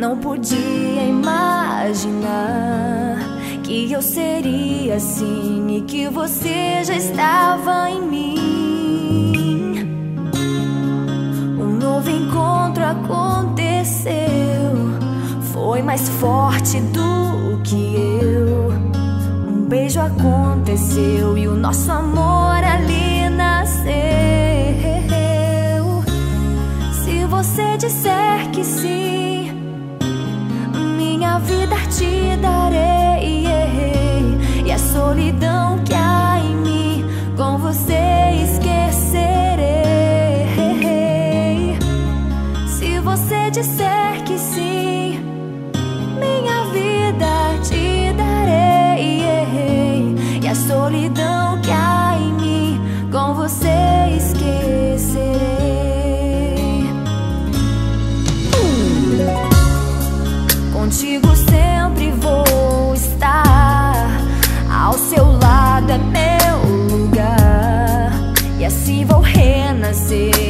Não podia imaginar que eu seria assim e que você já estava em mim. Um novo encontro aconteceu, foi mais forte do que eu. Um beijo aconteceu e o nosso amor ali nasceu. Se você disser que sim, minha vida te darei, e a solidão que há em mim com você esquecerei. Se você disser que sim, minha vida te darei, e a solidão que há em mim com você esquecerei. Contigo sempre vou estar, ao seu lado é meu lugar, e assim vou renascer